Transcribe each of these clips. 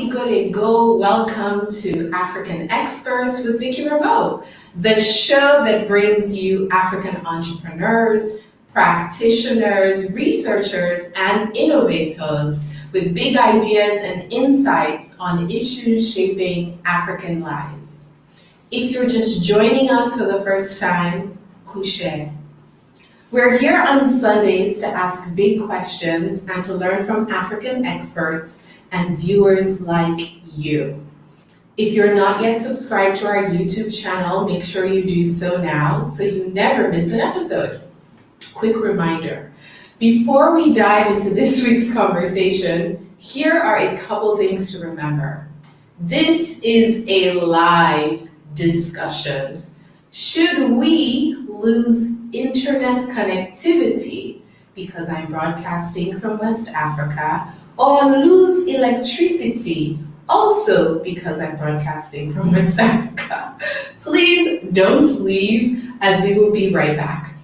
Igorego, welcome to African Experts with Vickie Remoe, the show that brings you African entrepreneurs, practitioners, researchers, and innovators with big ideas and insights on issues shaping African lives. If you're just joining us for the first time, Kushe. We're here on Sundays to ask big questions and to learn from African experts and viewers like you. If you're not yet subscribed to our YouTube channel, make sure you do so now so you never miss an episode. Quick reminder, before we dive into this week's conversation, here are a couple things to remember. This is a live discussion. Should we lose internet connectivity because I'm broadcasting from West Africa, or lose electricity also because I'm broadcasting from West Africa? Please don't leave, as we will be right back.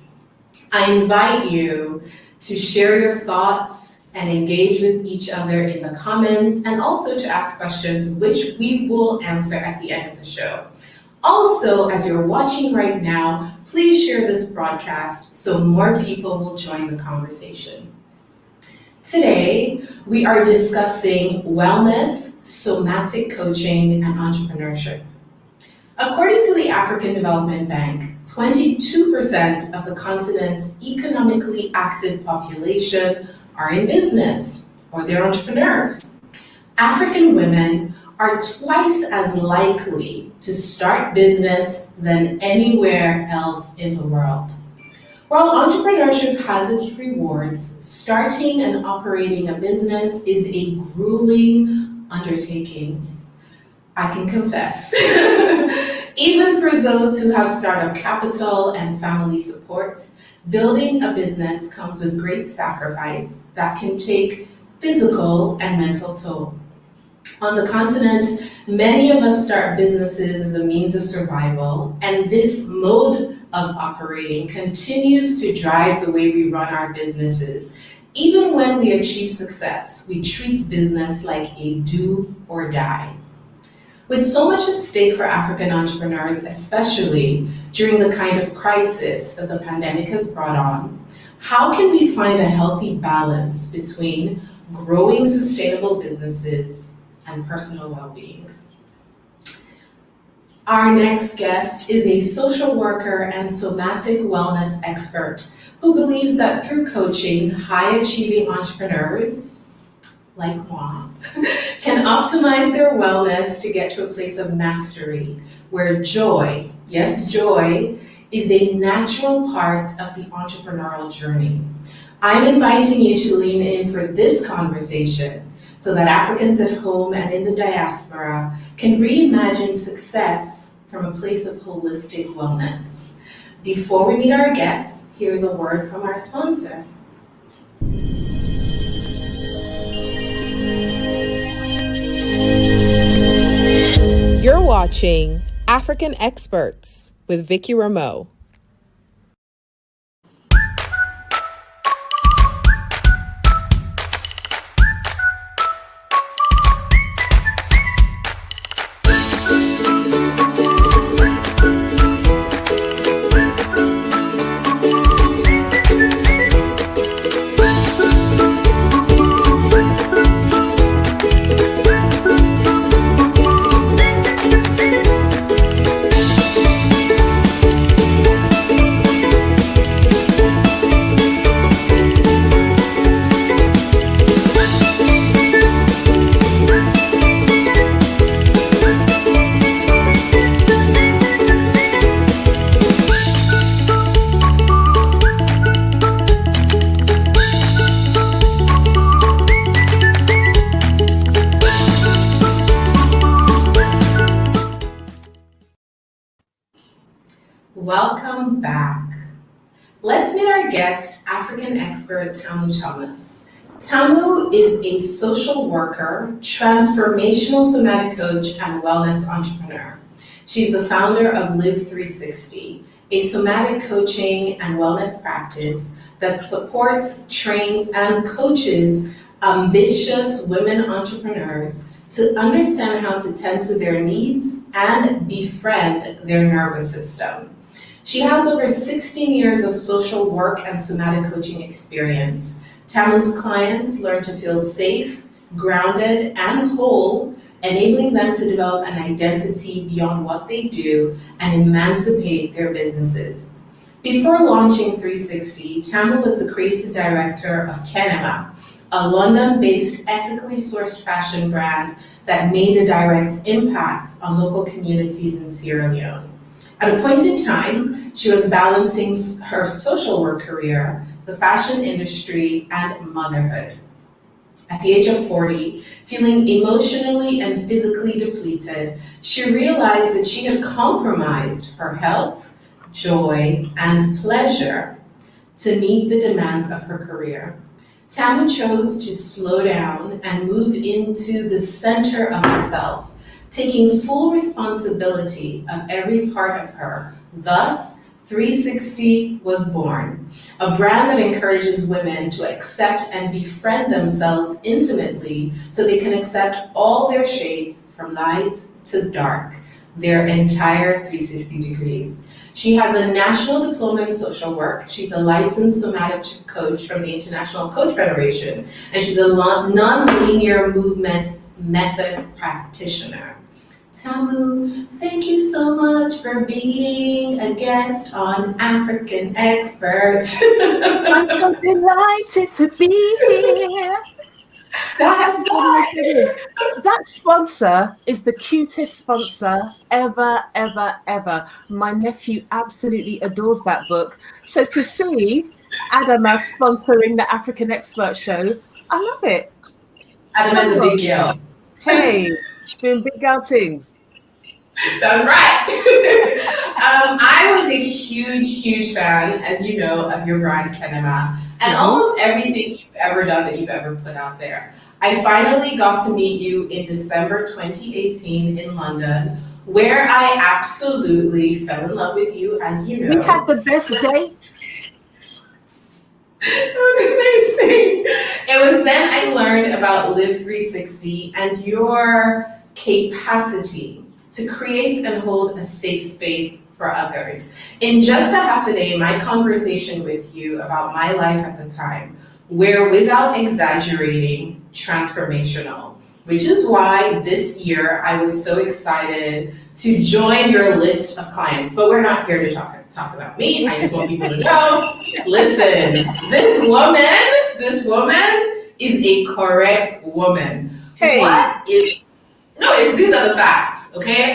I invite you to share your thoughts and engage with each other in the comments, and also to ask questions which we will answer at the end of the show. Also, as you're watching right now, please share this broadcast so more people will join the conversation. Today, we are discussing wellness, somatic coaching, and entrepreneurship. According to the African Development Bank, 22% of the continent's economically active population are in business, or they're entrepreneurs. African women are twice as likely to start business than anywhere else in the world. While entrepreneurship has its rewards, starting and operating a business is a grueling undertaking. I can confess. Even for those who have startup capital and family support, building a business comes with great sacrifice that can take physical and mental toll. On the continent, many of us start businesses as a means of survival, and this mode of operating continues to drive the way we run our businesses. Even when we achieve success, we treat business like a do or die. With so much at stake for African entrepreneurs, especially during the kind of crisis that the pandemic has brought on, how can we find a healthy balance between growing sustainable businesses and personal well-being? Our next guest is a social worker and somatic wellness expert who believes that through coaching, high-achieving entrepreneurs, like moi, can optimize their wellness to get to a place of mastery where joy, yes, joy, is a natural part of the entrepreneurial journey. I'm inviting you to lean in for this conversation so that Africans at home and in the diaspora can reimagine success from a place of holistic wellness. Before we meet our guests, here's a word from our sponsor. You're watching African Experts with Vickie Remoe. Welcome back. Let's meet our guest, African expert Tamu Thomas. Tamu is a social worker, transformational somatic coach, and wellness entrepreneur. She's the founder of Live 360, a somatic coaching and wellness practice that supports, trains, and coaches ambitious women entrepreneurs to understand how to tend to their needs and befriend their nervous system. She has over 16 years of social work and somatic coaching experience. Tamu's clients learn to feel safe, grounded, and whole, enabling them to develop an identity beyond what they do and emancipate their businesses. Before launching 360, Tamu was the creative director of Kenema, a London-based ethically sourced fashion brand that made a direct impact on local communities in Sierra Leone. At a point in time, she was balancing her social work career, the fashion industry, and motherhood. At the age of 40, feeling emotionally and physically depleted, she realized that she had compromised her health, joy, and pleasure to meet the demands of her career. Tamu chose to slow down and move into the center of herself, taking full responsibility of every part of her. Thus, 360 was born, a brand that encourages women to accept and befriend themselves intimately so they can accept all their shades from light to dark, their entire 360 degrees. She has a national diploma in social work. She's a licensed somatic coach from the International Coach Federation, and she's a non-linear movement method practitioner. Tamu, thank you so much for being a guest on African Experts. I'm so delighted to be here. That's right. That sponsor is the cutest sponsor ever, ever, ever. My nephew absolutely adores that book. So to see Adama sponsoring the African Expert Show, I love it. Adama is a big girl. Hey, doing big outings. That's right. I was a huge fan, as you know, of your brand Kenema, and almost everything you've ever done that you've ever put out there. I finally got to meet you in December 2018 in London, where I absolutely fell in love with you, as you know. We had the best date. It was amazing. It was then I learned about Live 360 and your capacity to create and hold a safe space for others. In just a half a day, my conversation with you about my life at the time were, without exaggerating, transformational, which is why this year I was so excited to join your list of clients. But we're not here to talk about me. I just want people to know, listen, this woman is a correct woman. Hey. These are the facts, okay?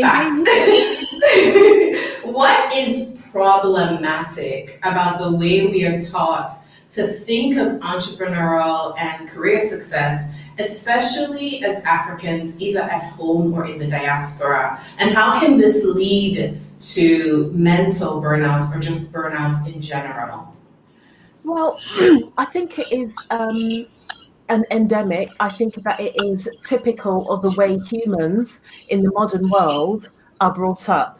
Facts. What is problematic about the way we are taught to think of entrepreneurial and career success, especially as Africans, either at home or in the diaspora? And how can this lead to mental burnouts or just burnouts in general? Well, I think it is an endemic. I think that it is typical of the way humans in the modern world are brought up.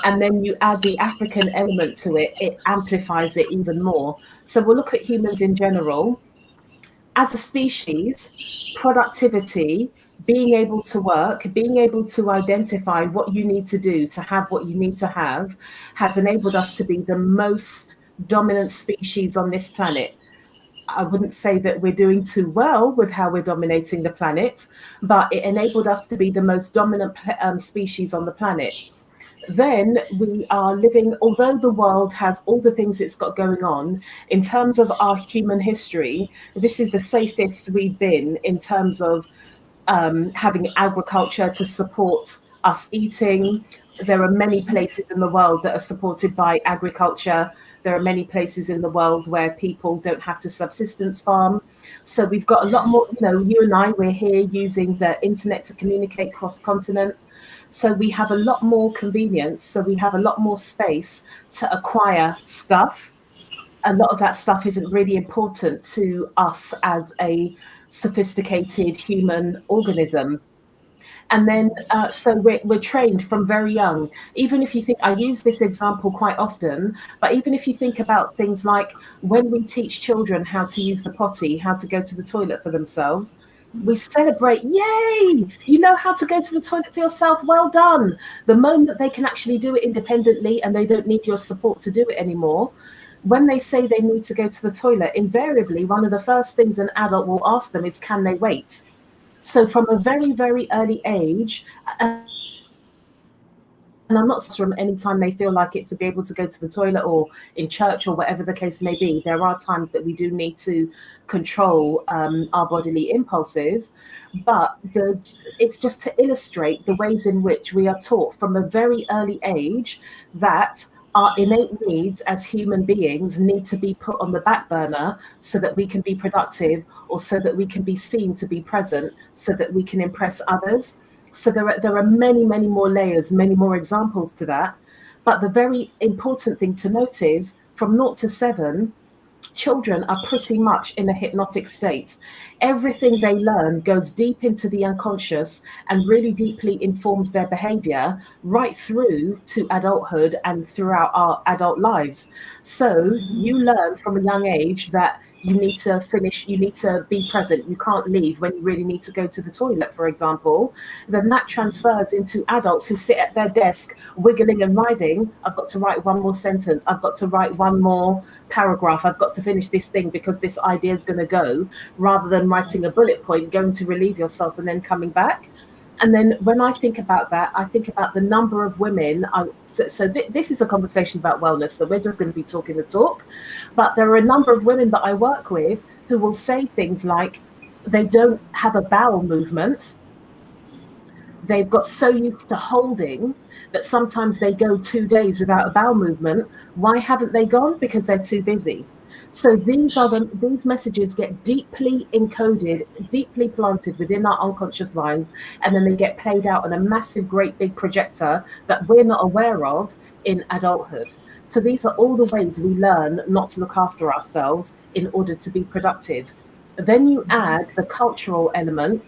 And then you add the African element to it, it amplifies it even more. So we'll look at humans in general. As a species, productivity, being able to work, being able to identify what you need to do to have what you need to have, has enabled us to be the most dominant species on this planet. I wouldn't say that we're doing too well with how we're dominating the planet, but it enabled us to be the most dominant species on the planet. Then we are living, although the world has all the things it's got going on, in terms of our human history, this is the safest we've been in terms of having agriculture to support us eating. There are many places in the world that are supported by agriculture. There are many places in the world where people don't have to subsistence farm. So we've got a lot more, you and I, we're here using the internet to communicate cross-continent. So we have a lot more convenience. So we have a lot more space to acquire stuff. A lot of that stuff isn't really important to us as a sophisticated human organism. And then, so we're trained from very young. Even if you think, I use this example quite often, but even if you think about things like when we teach children how to use the potty, how to go to the toilet for themselves, We celebrate, yay! You know how to go to the toilet for yourself, well done. The moment they can actually do it independently and they don't need your support to do it anymore, when they say they need to go to the toilet, invariably, one of the first things an adult will ask them is, can they wait? So from a very, very early age, and I'm not from any time they feel like it to be able to go to the toilet or in church or whatever the case may be. There are times that we do need to control our bodily impulses, but it's just to illustrate the ways in which we are taught from a very early age that our innate needs as human beings need to be put on the back burner so that we can be productive or so that we can be seen to be present so that we can impress others. So there are many, many more layers, many more examples to that. But the very important thing to note is from 0 to 7, children are pretty much in a hypnotic state. Everything they learn goes deep into the unconscious and really deeply informs their behavior right through to adulthood and throughout our adult lives. So you learn from a young age that you need to finish, you need to be present, you can't leave when you really need to go to the toilet, for example. Then that transfers into adults who sit at their desk wiggling and writhing. I've got to write one more sentence, I've got to write one more paragraph, I've got to finish this thing because this idea is going to go, rather than writing a bullet point, going to relieve yourself and then coming back. And then when I think about that, I think about the number of women. This is a conversation about wellness, so we're just going to be talking the talk. But there are a number of women that I work with who will say things like they don't have a bowel movement. They've got so used to holding that sometimes they go 2 days without a bowel movement. Why haven't they gone? Because they're too busy. So these messages get deeply encoded, deeply planted within our unconscious minds, and then they get played out on a massive, great big projector that we're not aware of in adulthood. So these are all the ways we learn not to look after ourselves in order to be productive. Then you add the cultural element,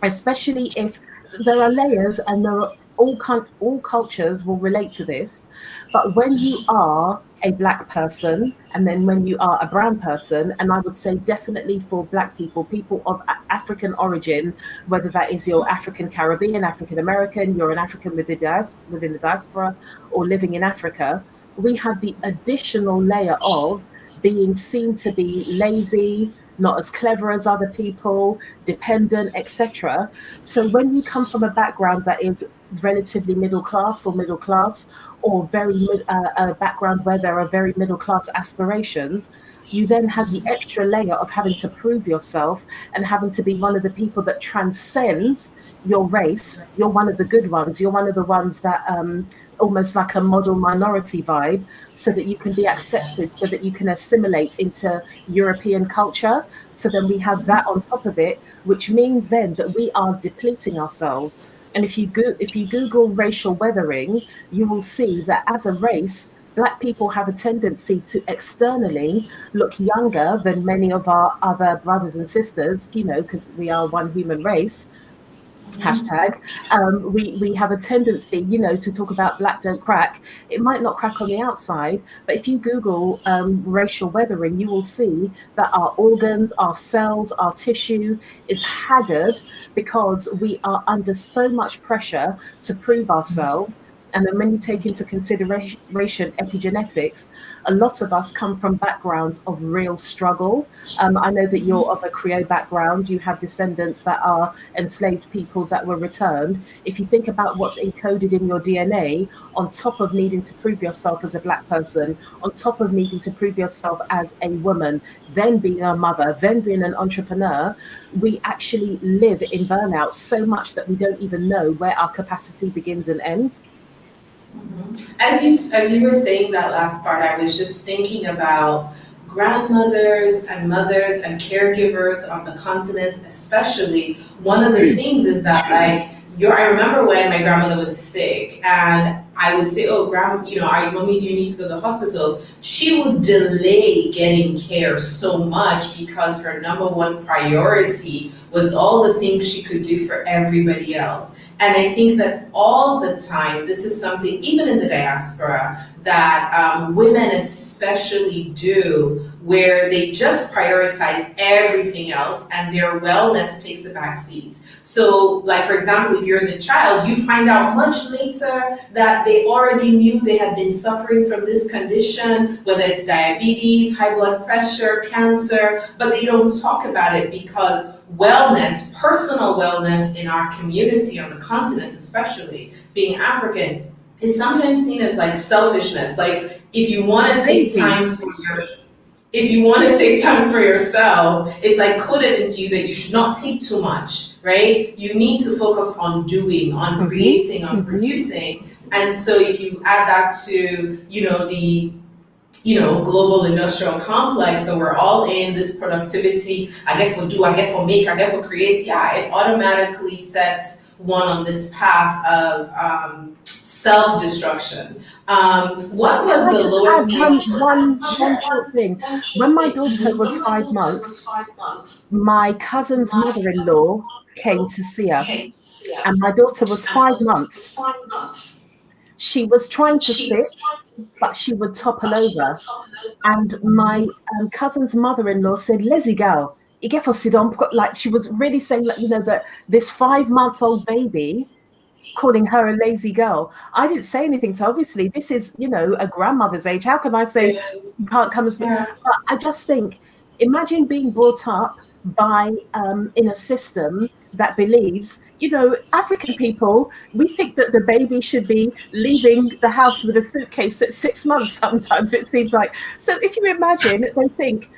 especially if there are layers and there are all cultures will relate to this. But when you are a Black person, and then when you are a brown person, and I would say definitely for Black people, people of African origin, whether that is your African Caribbean, African American, you're an African within the diaspora, or living in Africa, we have the additional layer of being seen to be lazy, not as clever as other people, dependent, etc. So when you come from a background that is relatively middle class, or a background where there are very middle class aspirations, you then have the extra layer of having to prove yourself and having to be one of the people that transcends your race. You're one of the good ones. You're one of the ones that almost like a model minority vibe, so that you can be accepted, so that you can assimilate into European culture. So then we have that on top of it, which means then that we are depleting ourselves. And if you Google racial weathering, you will see that as a race, Black people have a tendency to externally look younger than many of our other brothers and sisters, because we are one human race. Hashtag. We have a tendency, to talk about black don't crack. It might not crack on the outside, but if you Google racial weathering, you will see that our organs, our cells, our tissue is haggard because we are under so much pressure to prove ourselves. And then when you take into consideration epigenetics, a lot of us come from backgrounds of real struggle. I know that you're of a Creole background. You have descendants that are enslaved people that were returned. If you think about what's encoded in your DNA, on top of needing to prove yourself as a Black person, on top of needing to prove yourself as a woman, then being a mother, then being an entrepreneur, we actually live in burnout so much that we don't even know where our capacity begins and ends. As you were saying that last part, I was just thinking about grandmothers and mothers and caregivers on the continent, especially. One of the things is that, like, I remember when my grandmother was sick and I would say, oh, mommy, do you need to go to the hospital? She would delay getting care so much because her number one priority was all the things she could do for everybody else. And I think that all the time, this is something, even in the diaspora, that women especially do where they just prioritize everything else and their wellness takes a back seat. So, like for example, if you're the child, you find out much later that they already knew they had been suffering from this condition, whether it's diabetes, high blood pressure, cancer, but they don't talk about it because wellness, personal wellness in our community, on the continent especially, being African, is sometimes seen as like selfishness. Like if you want to take time for yourself, it's like coded into you that you should not take too much, right? You need to focus on doing, on creating, on producing. And so if you add that to, the global industrial complex that we're all in, this productivity, I get for do, I get for make, I get for create, yeah, it automatically sets one on this path of self-destruction. What was the lowest one short thing? When my daughter was 5 months, my cousin's mother-in-law came to see us, and my daughter was 5 months. She was trying to sit, but she would topple over. And my cousin's mother-in-law said, "Lazy girl, you get for sit down." Like she was really saying, like, that this 5-month-old baby, calling her a lazy girl. I didn't say anything to her. Obviously, this is, a grandmother's age. How can I say you can't come and speak? Yeah. But I just think, imagine being brought up by in a system that believes, African people, we think that the baby should be leaving the house with a suitcase at 6 months sometimes, it seems like. So if you imagine, they think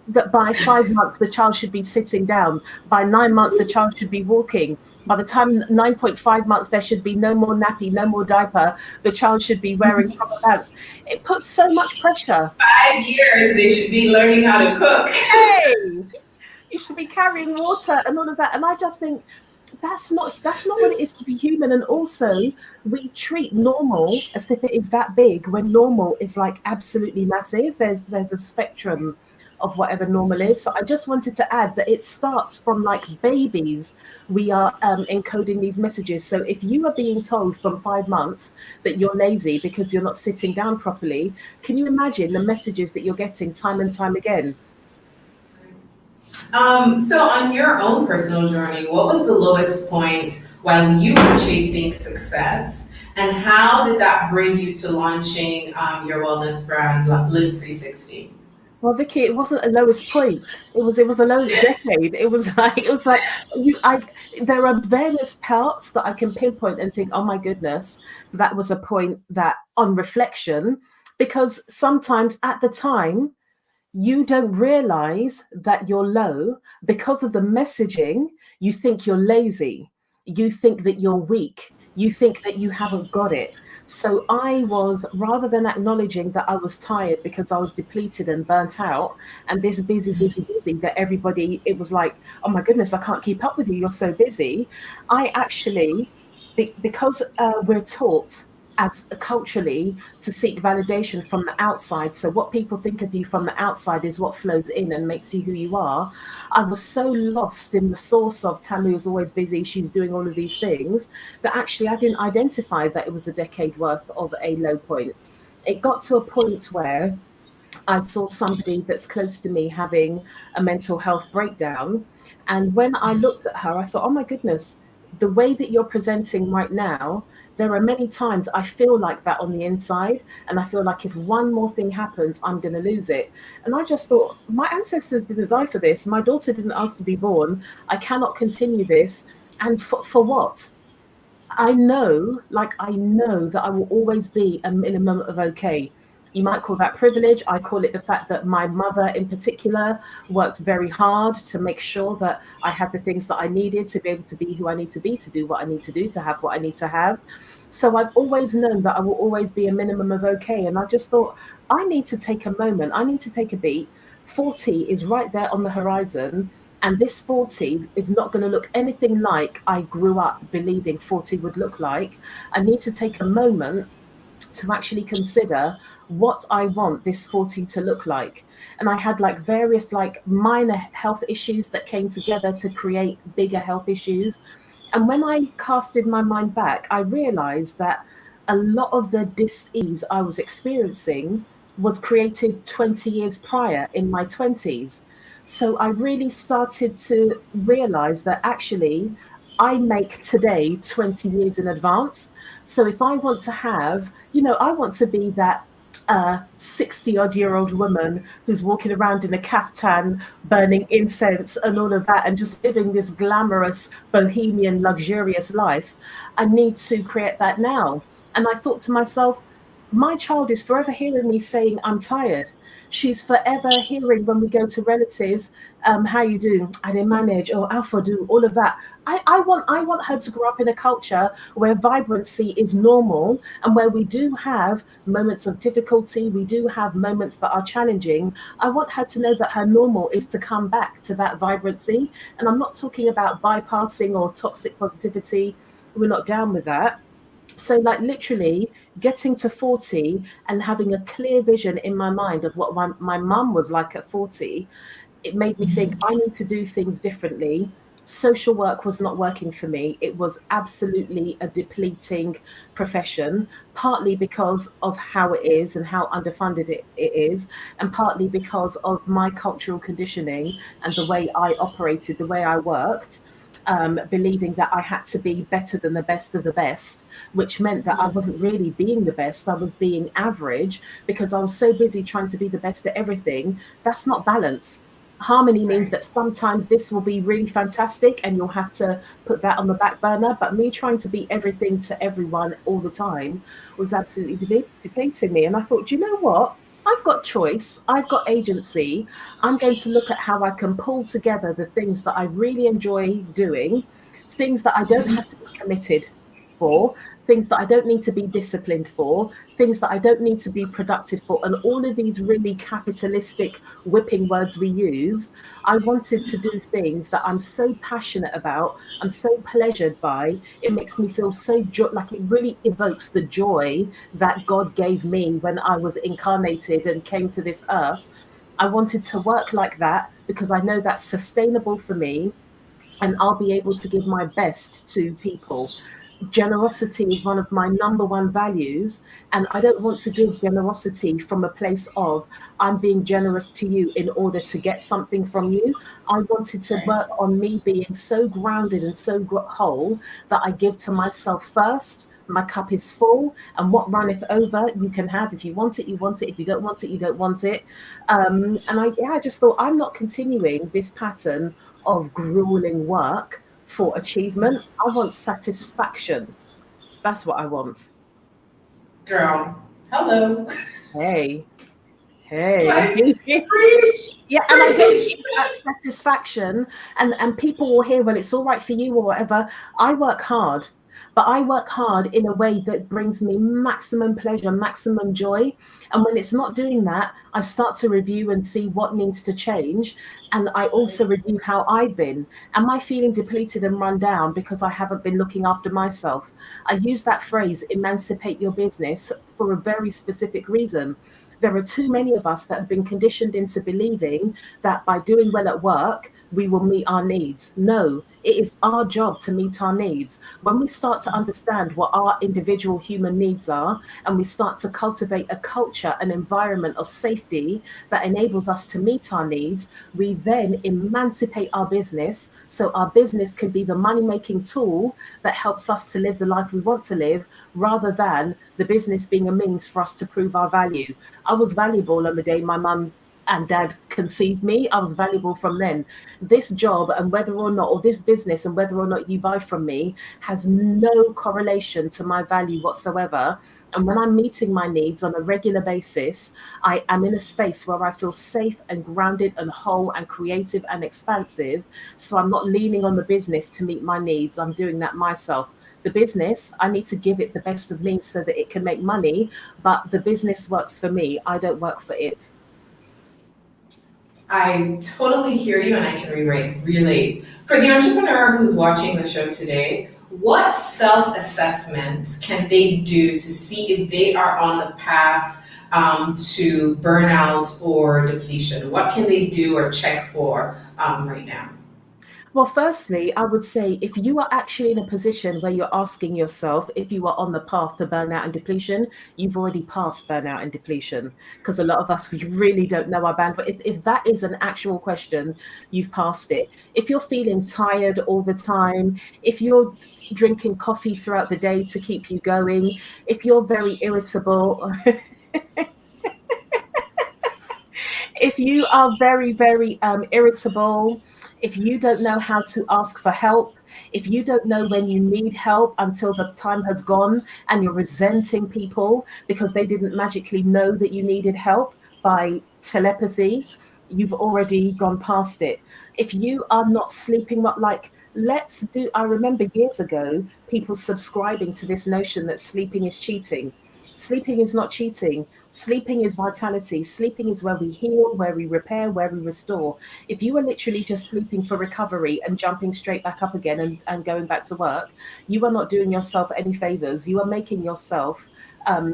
that by 5 months the child should be sitting down, by 9 months the child should be walking, by the time 9.5 months there should be no more nappy, no more diaper, the child should be wearing proper pants. It puts so much pressure. 5 years they should be learning how to cook. Hey, you should be carrying water and all of that. And I just think that's not what it is to be human. And also, we treat normal as if it is that big, when normal is like absolutely massive. There's a spectrum of whatever normal is. So I just wanted to add that it starts from like babies. We are encoding these messages. So if you are being told from 5 months that you're lazy because you're not sitting down properly, can you imagine the messages that you're getting time and time again? So on your own personal journey, what was the lowest point while you were chasing success, and how did that bring you to launching your wellness brand, Live 360? Well, Vickie, it wasn't a lowest point. It was a lowest decade. It was like there are various parts that I can pinpoint and think, oh my goodness, that was a point that, on reflection, because sometimes at the time you don't realize that you're low because of the messaging. You think you're lazy. You think that you're weak. You think that you haven't got it. So I was, rather than acknowledging that I was tired because I was depleted and burnt out, and this busy, that everybody, it was like, oh my goodness, I can't keep up with you, you're so busy. I actually, because we're taught as culturally to seek validation from the outside. So what people think of you from the outside is what flows in and makes you who you are. I was so lost in the source of Tamu is always busy, she's doing all of these things, that actually I didn't identify that it was a decade worth of a low point. It got to a point where I saw somebody that's close to me having a mental health breakdown. And when I looked at her, I thought, oh my goodness, the way that you're presenting right now, there are many times I feel like that on the inside, and I feel like if one more thing happens, I'm going to lose it. And I just thought, my ancestors didn't die for this. My daughter didn't ask to be born. I cannot continue this. And for what? I know that I will always be a minimum of okay. You might call that privilege. I call it the fact that my mother in particular worked very hard to make sure that I had the things that I needed to be able to be who I need to be, to do what I need to do, to have what I need to have. So I've always known that I will always be a minimum of okay. And I just thought, I need to take a moment. I need to take a beat. 40 is right there on the horizon. And this 40 is not going to look anything like I grew up believing 40 would look like. I need to take a moment to actually consider what I want this 40 to look like. And I had like various like minor health issues that came together to create bigger health issues. And when I casted my mind back, I realized that a lot of the dis-ease I was experiencing was created 20 years prior in my 20s. So I really started to realize that actually I make today 20 years in advance. So if I want to have, I want to be that 60 odd year old woman who's walking around in a caftan, burning incense and all of that, and just living this glamorous, bohemian, luxurious life. I need to create that now. And I thought to myself, my child is forever hearing me saying I'm tired. She's forever hearing when we go to relatives, how you do? I didn't manage, or alpha do, all of that. I want her to grow up in a culture where vibrancy is normal and where we do have moments of difficulty, we do have moments that are challenging. I want her to know that her normal is to come back to that vibrancy. And I'm not talking about bypassing or toxic positivity. We're not down with that. So, like, literally getting to 40 and having a clear vision in my mind of what my mum was like at 40, it made me think I need to do things differently. Social work was not working for me. It was absolutely a depleting profession, partly because of how it is and how underfunded it is, and partly because of my cultural conditioning and the way I operated, the way I worked. Believing that I had to be better than the best of the best, which meant that I wasn't really being the best. I was being average because I was so busy trying to be the best at everything. That's not balance. Harmony means that sometimes this will be really fantastic and you'll have to put that on the back burner. But me trying to be everything to everyone all the time was absolutely depleting me. And I thought, you know what? I've got choice, I've got agency. I'm going to look at how I can pull together the things that I really enjoy doing, things that I don't have to be committed for, things that I don't need to be disciplined for, things that I don't need to be productive for, and all of these really capitalistic whipping words we use. I wanted to do things that I'm so passionate about, I'm so pleasured by. It makes me feel so like it really evokes the joy that God gave me when I was incarnated and came to this earth. I wanted to work like that because I know that's sustainable for me and I'll be able to give my best to people. Generosity is one of my number one values, and I don't want to give generosity from a place of I'm being generous to you in order to get something from you. I wanted to work on me being so grounded and so whole that I give to myself first. My cup is full, and what runneth over you can have. If you want it, you want it. If you don't want it, you don't want it. And I just thought I'm not continuing this pattern of grueling work for achievement. I want satisfaction. That's what I want. Girl, hello. Hey, hey. Like, preach, Yeah, and I don't preach. give that satisfaction, and people will hear, well, it's all right for you or whatever. I work hard, but I work hard in a way that brings me maximum pleasure, maximum joy. And when it's not doing that, I start to review and see what needs to change. And I also review how I've been. Am I feeling depleted and run down because I haven't been looking after myself? I use that phrase, emancipate your business, for a very specific reason. There are too many of us that have been conditioned into believing that by doing well at work, we will meet our needs. No, it is our job to meet our needs. When we start to understand what our individual human needs are, and we start to cultivate a culture, an environment of safety that enables us to meet our needs, we then emancipate our business so our business can be the money-making tool that helps us to live the life we want to live, rather than the business being a means for us to prove our value. I was valuable on the day my mum and dad conceived me. I was valuable from then. This job and whether or not, or this business and whether or not you buy from me, has no correlation to my value whatsoever. And when I'm meeting my needs on a regular basis, I am in a space where I feel safe and grounded and whole and creative and expansive. So I'm not leaning on the business to meet my needs. I'm doing that myself. The business, I need to give it the best of me so that it can make money, but the business works for me. I don't work for it. I totally hear you and I can relate. For the entrepreneur who's watching the show today, what self-assessment can they do to see if they are on the path to burnout or depletion? What can they do or check for right now? Well, firstly, I would say if you are actually in a position where you're asking yourself if you are on the path to burnout and depletion, you've already passed burnout and depletion. Because a lot of us, we really don't know our bandwidth. If that is an actual question, you've passed it. If you're feeling tired all the time, if you're drinking coffee throughout the day to keep you going, if you're very irritable, if you are very, very irritable, if you don't know how to ask for help, if you don't know when you need help until the time has gone and you're resenting people because they didn't magically know that you needed help by telepathy, you've already gone past it. If you are not sleeping, what like, I remember years ago, people subscribing to this notion that sleeping is cheating. Sleeping is not cheating. Sleeping is vitality. Sleeping is where we heal, where we repair, where we restore. If you are literally just sleeping for recovery and jumping straight back up again and going back to work, you are not doing yourself any favors. You are making yourself,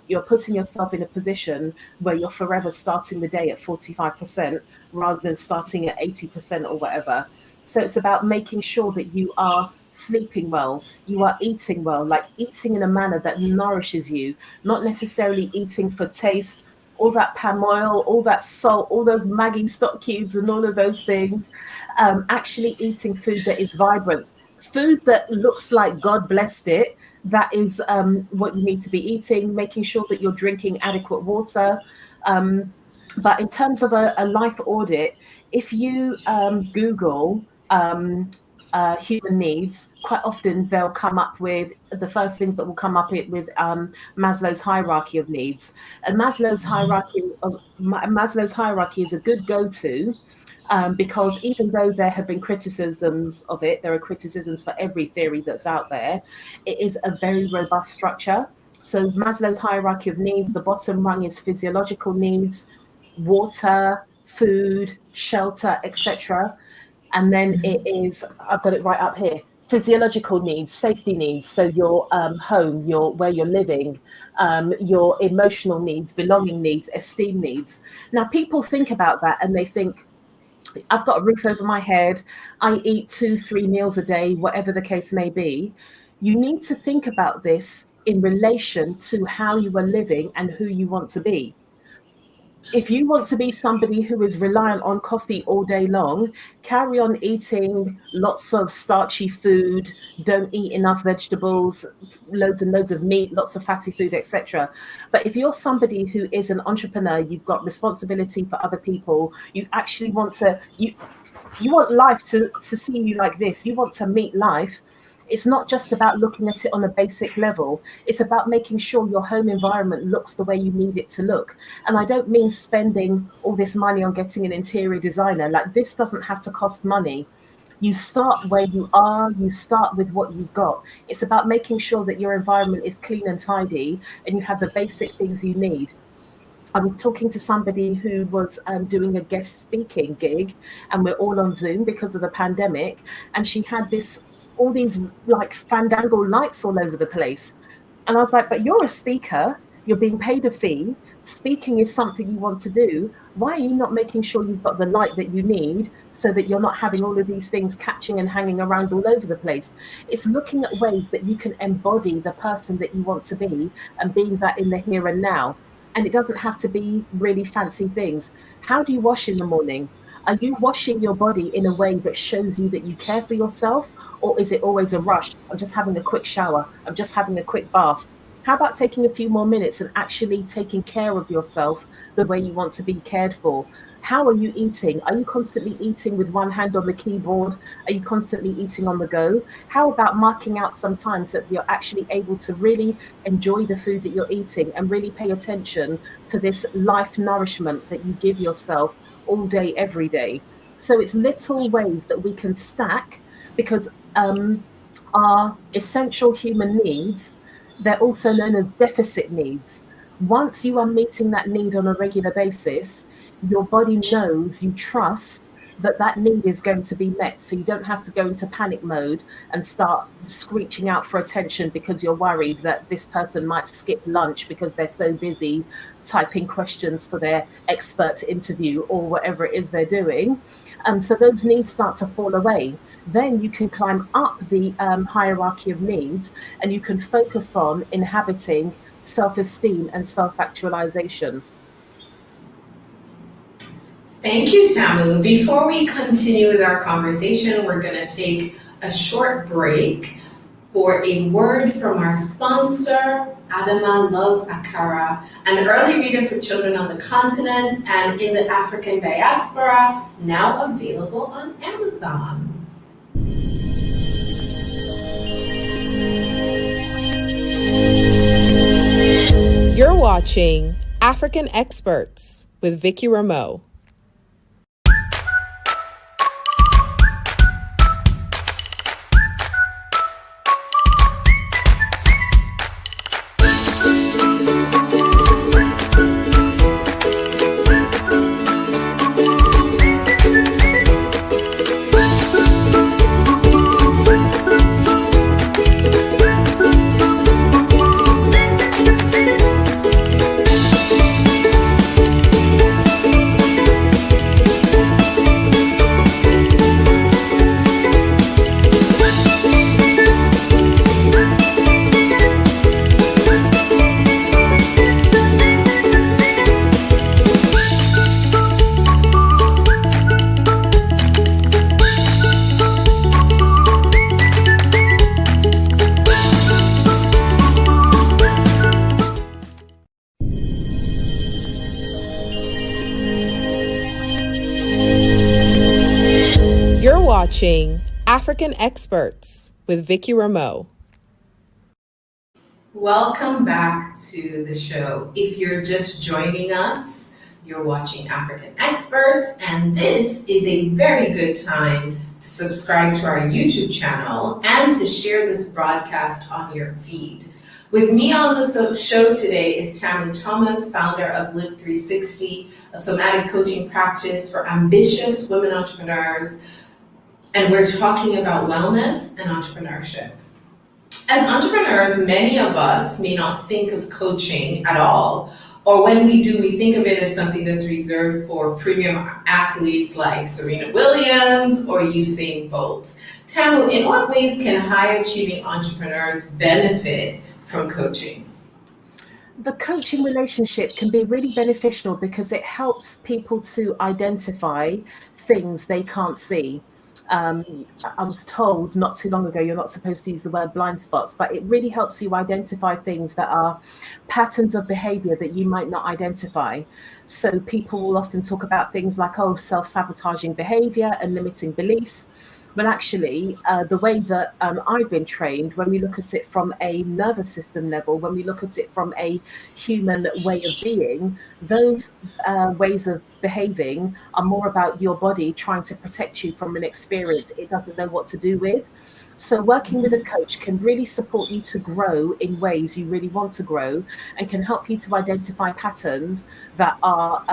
you're putting yourself in a position where you're forever starting the day at 45% rather than starting at 80% or whatever. So it's about making sure that you are sleeping well, you are eating well, like eating in a manner that nourishes you, not necessarily eating for taste, all that palm oil, all that salt, all those Maggi stock cubes and all of those things. Actually eating food that is vibrant, food that looks like God blessed it. That is what you need to be eating, making sure that you're drinking adequate water. But in terms of a life audit, if you Google human needs, quite often they'll come up with the first thing that will come up with Maslow's hierarchy of needs. And Maslow's hierarchy is a good go-to because even though there have been criticisms of it, there are criticisms for every theory that's out there. It is a very robust structure. So Maslow's hierarchy of needs, the bottom rung is physiological needs, water, food, shelter, etc. And then it is, I've got it right up here, physiological needs, safety needs. So your home, where you're living, your emotional needs, belonging needs, esteem needs. Now, people think about that and they think, I've got a roof over my head, I eat 2-3 meals a day, whatever the case may be. You need to think about this in relation to how you are living and who you want to be. If you want to be somebody who is reliant on coffee all day long, carry on eating lots of starchy food, don't eat enough vegetables, loads and loads of meat, lots of fatty food, etc. But if you're somebody who is an entrepreneur, you've got responsibility for other people, you actually want to, you want life to see you like this, you want to meet life. It's not just about looking at it on a basic level. It's about making sure your home environment looks the way you need it to look. And I don't mean spending all this money on getting an interior designer. Like, this doesn't have to cost money. You start where you are, you start with what you've got. It's about making sure that your environment is clean and tidy and you have the basic things you need. I was talking to somebody who was doing a guest speaking gig, and we're all on Zoom because of the pandemic. And she had all these like fandango lights all over the place. And I was like, but you're a speaker, you're being paid a fee. Speaking is something you want to do. Why are you not making sure you've got the light that you need so that you're not having all of these things catching and hanging around all over the place? It's looking at ways that you can embody the person that you want to be and being that in the here and now. And it doesn't have to be really fancy things. How do you wash in the morning? Are you washing your body in a way that shows you that you care for yourself? Or is it always a rush? I'm just having a quick shower. I'm just having a quick bath. How about taking a few more minutes and actually taking care of yourself the way you want to be cared for? How are you eating? Are you constantly eating with one hand on the keyboard? Are you constantly eating on the go? How about marking out some time so that you're actually able to really enjoy the food that you're eating and really pay attention to this life nourishment that you give yourself all day, every day? So it's little ways that we can stack, because our essential human needs, they're also known as deficit needs. Once you are meeting that need on a regular basis, your body knows, you trust that that need is going to be met. So you don't have to go into panic mode and start screeching out for attention because you're worried that this person might skip lunch because they're so busy typing questions for their expert interview or whatever it is they're doing. So those needs start to fall away. Then you can climb up the hierarchy of needs, and you can focus on inhabiting self-esteem and self-actualization. Thank you, Tamu. Before we continue with our conversation, we're going to take a short break for a word from our sponsor. Adama loves Akara, an early reader for children on the continent and in the African diaspora, now available on Amazon. You're watching African Experts with Vickie Remoe. You're watching African Experts with Vickie Remoe. Welcome back to the show. If you're just joining us, you're watching African Experts, and this is a very good time to subscribe to our YouTube channel and to share this broadcast on your feed. With me on the show today is Tamu Thomas, founder of Live 360, a somatic coaching practice for ambitious women entrepreneurs. And we're talking about wellness and entrepreneurship. As entrepreneurs, many of us may not think of coaching at all, or when we do, we think of it as something that's reserved for premium athletes like Serena Williams or Usain Bolt. Tamu, in what ways can high-achieving entrepreneurs benefit from coaching? The coaching relationship can be really beneficial because it helps people to identify things they can't see. I was told not too long ago, you're not supposed to use the word blind spots, but it really helps you identify things that are patterns of behavior that you might not identify. So people will often talk about things like, oh, self-sabotaging behavior and limiting beliefs. But actually, the way that I've been trained, when we look at it from a nervous system level, when we look at it from a human way of being, those ways of behaving are more about your body trying to protect you from an experience it doesn't know what to do with. So working with a coach can really support you to grow in ways you really want to grow, and can help you to identify patterns that are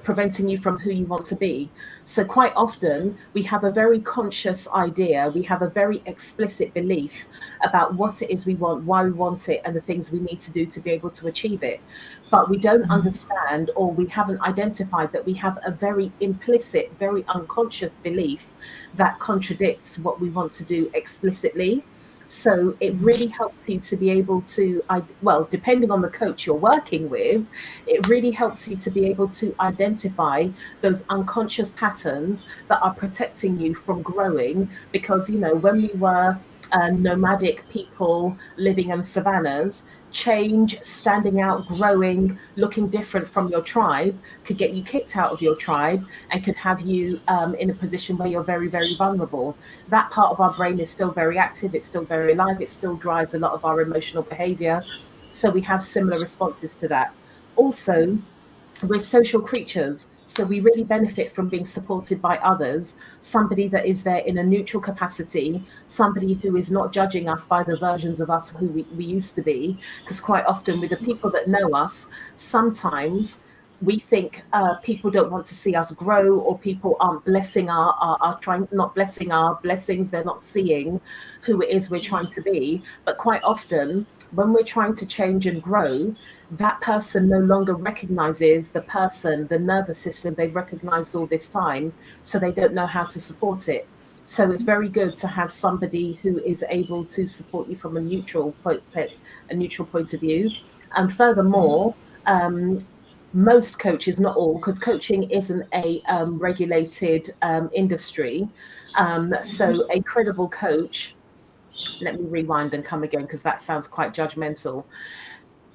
preventing you from who you want to be. So quite often we have a very conscious idea, we have a very explicit belief about what it is we want, why we want it, and the things we need to do to be able to achieve it. But we don't understand, or we haven't identified that we have a very implicit, very unconscious belief that contradicts what we want to do explicitly. So it really helps you to be able to, well, depending on the coach you're working with, it really helps you to be able to identify those unconscious patterns that are protecting you from growing. Because, you know, when we were nomadic people living in savannas, change, standing out, growing, looking different from your tribe could get you kicked out of your tribe and could have you in a position where you're very, very vulnerable. That part of our brain is still very active, it's still very alive, it still drives a lot of our emotional behavior. So we have similar responses to that. Also, we're social creatures, so we really benefit from being supported by others, somebody that is there in a neutral capacity, somebody who is not judging us by the versions of us who we used to be. Because quite often with the people that know us, sometimes we think people don't want to see us grow, or people aren't blessing not blessing our blessings. They're not seeing who it is we're trying to be. But quite often When we're trying to change and grow, that person no longer recognizes the person, the nervous system they've recognized all this time, so they don't know how to support it. So it's very good to have somebody who is able to support you from a neutral point of view. And furthermore, um, most coaches, not all, because coaching isn't a regulated industry. So a credible coach, let me rewind and come again because that sounds quite judgmental.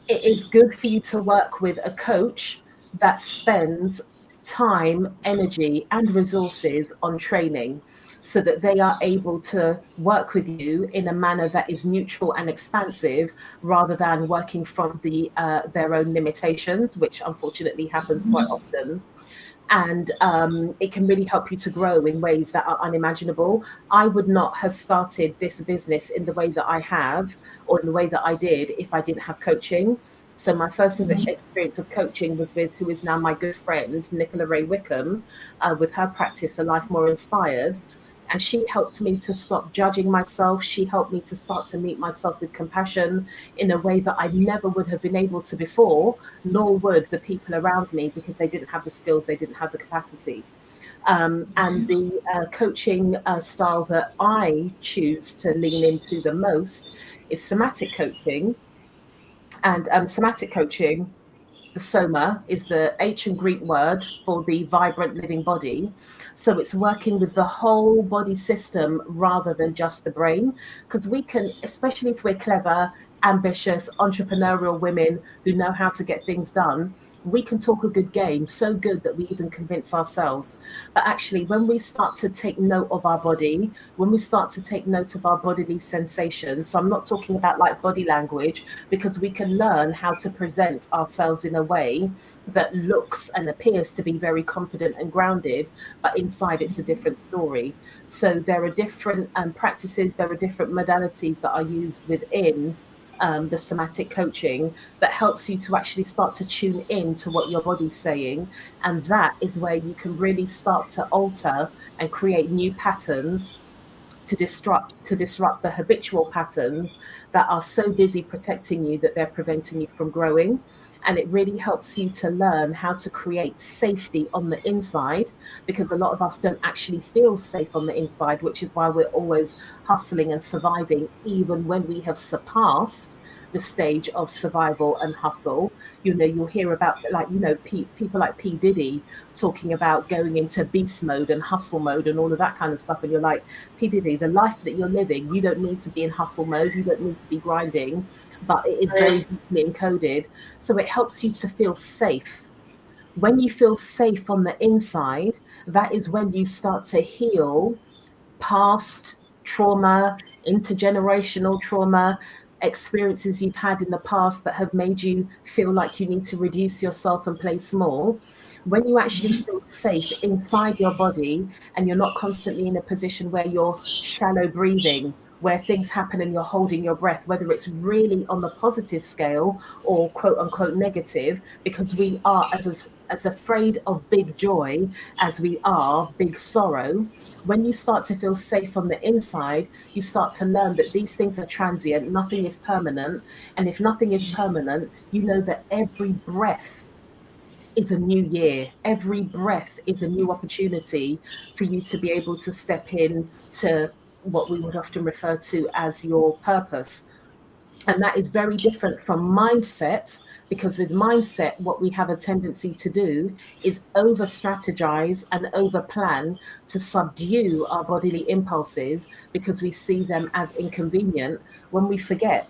It is good for you to work with a coach that spends time, energy, and resources on training so that they are able to work with you in a manner that is neutral and expansive rather than working from their own limitations, which unfortunately happens quite often. And it can really help you to grow in ways that are unimaginable. I would not have started this business in the way that I have or in the way that I did if I didn't have coaching. So my first experience of coaching was with who is now my good friend, Nicola Ray Wickham, with her practice, A Life More Inspired. And she helped me to stop judging myself. She helped me to start to meet myself with compassion in a way that I never would have been able to before, nor would the people around me, because they didn't have the skills, they didn't have the capacity. And the coaching style that I choose to lean into the most is somatic coaching. And somatic coaching, the soma is the ancient Greek word for the vibrant living body. So it's working with the whole body system rather than just the brain. Because we can, especially if we're clever, ambitious, entrepreneurial women who know how to get things done, we can talk a good game, so good that we even convince ourselves. But actually, when we start to take note of our body, when we start to take note of our bodily sensations, so I'm not talking about like body language, because we can learn how to present ourselves in a way that looks and appears to be very confident and grounded, but inside it's a different story. So there are different practices, there are different modalities that are used within the somatic coaching that helps you to actually start to tune in to what your body's saying. And that is where you can really start to alter and create new patterns to disrupt the habitual patterns that are so busy protecting you that they're preventing you from growing. And it really helps you to learn how to create safety on the inside, because a lot of us don't actually feel safe on the inside, which is why we're always hustling and surviving, even when we have surpassed the stage of survival and hustle. You'll hear about, like, people like P. Diddy talking about going into beast mode and hustle mode and all of that kind of stuff. And you're like, P. Diddy, the life that you're living, you don't need to be in hustle mode. You don't need to be grinding, but it is very deeply encoded. So it helps you to feel safe. When you feel safe on the inside, that is when you start to heal past trauma, intergenerational trauma, experiences you've had in the past that have made you feel like you need to reduce yourself and play small. When you actually feel safe inside your body and you're not constantly in a position where you're shallow breathing, where things happen and you're holding your breath, whether it's really on the positive scale or quote unquote negative, because we are as afraid of big joy as we are big sorrow. When you start to feel safe on the inside, you start to learn that these things are transient, nothing is permanent. And if nothing is permanent, you know that every breath is a new year. Every breath is a new opportunity for you to be able to step in to what we would often refer to as your purpose. And that is very different from mindset, because with mindset, what we have a tendency to do is over strategize and over plan to subdue our bodily impulses because we see them as inconvenient, when we forget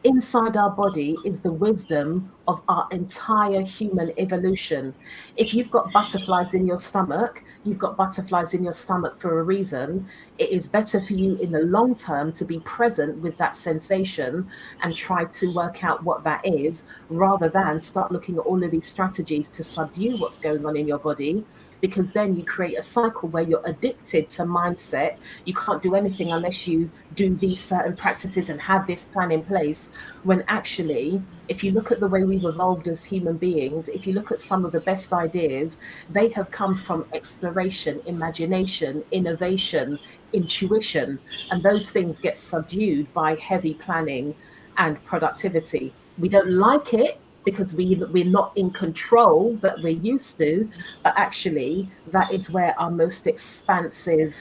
inside our body is the wisdom of our entire human evolution. If you've got butterflies in your stomach, you've got butterflies in your stomach for a reason. It is better for you in the long term to be present with that sensation and try to work out what that is, rather than start looking at all of these strategies to subdue what's going on in your body, because then you create a cycle where you're addicted to mindset. You can't do anything unless you do these certain practices and have this plan in place. When actually, if you look at the way we've evolved as human beings, if you look at some of the best ideas, they have come from exploration, imagination, innovation, intuition, and those things get subdued by heavy planning. and productivity. We don't like it because we're not in control that we're used to, but actually that is where our most expansive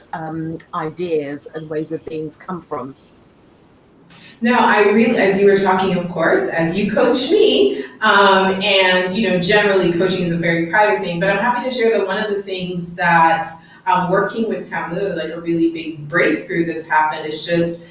ideas and ways of beings come from. No, I really, as you were talking, of course, as you coach me, and generally coaching is a very private thing, but I'm happy to share that one of the things that working with Tamu, like a really big breakthrough that's happened is just,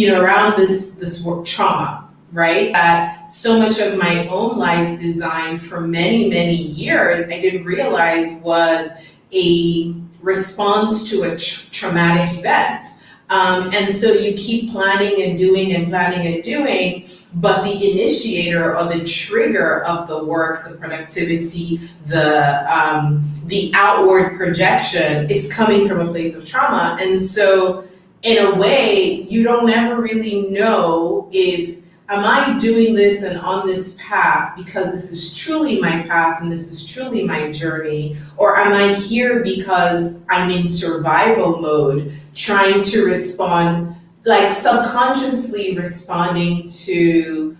around this work trauma, right? That so much of my own life design for many, many years, I didn't realize was a response to a traumatic event. And so you keep planning and doing and planning and doing, but the initiator or the trigger of the work, the productivity, the outward projection is coming from a place of trauma. And so in a way, you don't ever really know if, am I doing this and on this path because this is truly my path and this is truly my journey? Or am I here because I'm in survival mode, trying to respond, like subconsciously responding to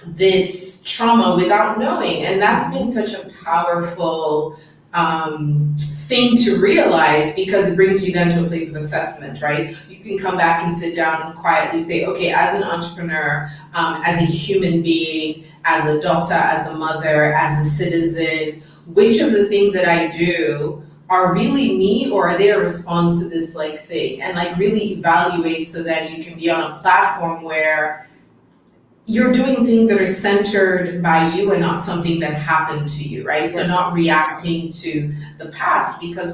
this trauma without knowing? And that's been such a powerful thing to realize, because it brings you then to a place of assessment, right? You can come back and sit down and quietly say, okay, as an entrepreneur, as a human being, as a daughter, as a mother, as a citizen, which of the things that I do are really me, or are they a response to this like thing? And like really evaluate so that you can be on a platform where you're doing things that are centered by you and not something that happened to you, right? So not reacting to the past, because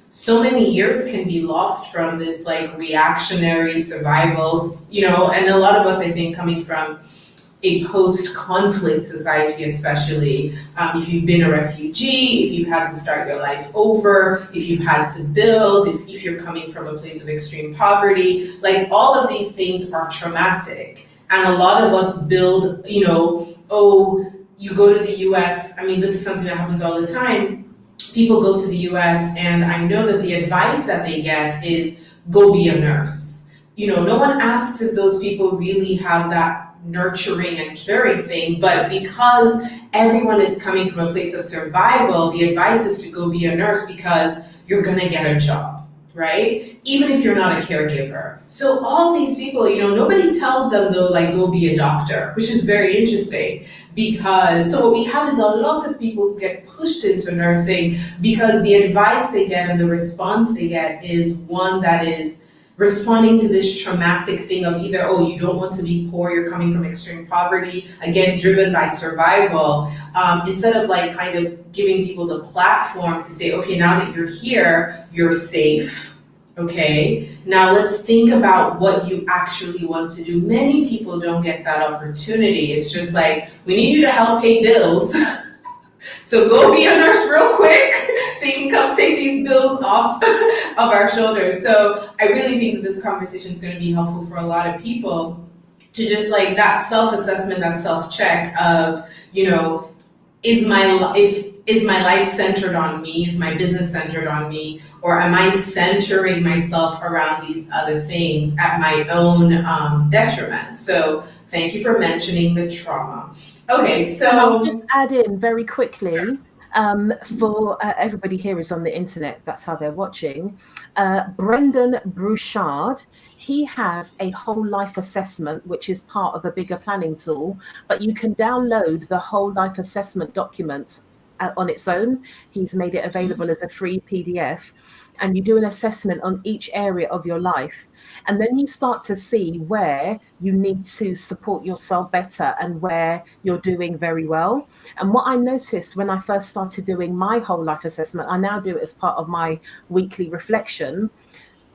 so many years can be lost from this like reactionary survivals, and a lot of us, I think, coming from a post-conflict society, especially if you've been a refugee, if you've had to start your life over, if you've had to build, if you're coming from a place of extreme poverty, like all of these things are traumatic. And a lot of us build, you go to the US. I mean, this is something that happens all the time. People go to the US, and I know that the advice that they get is go be a nurse. No one asks if those people really have that nurturing and caring thing, but because everyone is coming from a place of survival, the advice is to go be a nurse because you're gonna get a job. Right? Even if you're not a caregiver. So all these people, nobody tells them though, like, go be a doctor, which is very interesting, because so what we have is a lot of people who get pushed into nursing because the advice they get and the response they get is one that is responding to this traumatic thing of either, oh, you don't want to be poor, you're coming from extreme poverty, again, driven by survival, instead of like kind of giving people the platform to say, okay, now that you're here, you're safe, okay? Now let's think about what you actually want to do. Many people don't get that opportunity. It's just like, we need you to help pay bills. So go be a nurse real quick so you can come take these bills off of our shoulders. So I really think that this conversation is going to be helpful for a lot of people to just like that self-assessment, that self-check of, is my life centered on me? Is my business centered on me? Or am I centering myself around these other things at my own detriment? So thank you for mentioning the trauma. Okay, so I'll just add in very quickly, for everybody here is on the internet, that's how they're watching. Brendan Brouchard, he has a whole life assessment, which is part of a bigger planning tool, but you can download the whole life assessment document on its own. He's made it available as a free PDF, and you do an assessment on each area of your life. And then you start to see where you need to support yourself better and where you're doing very well. And what I noticed when I first started doing my whole life assessment, I now do it as part of my weekly reflection.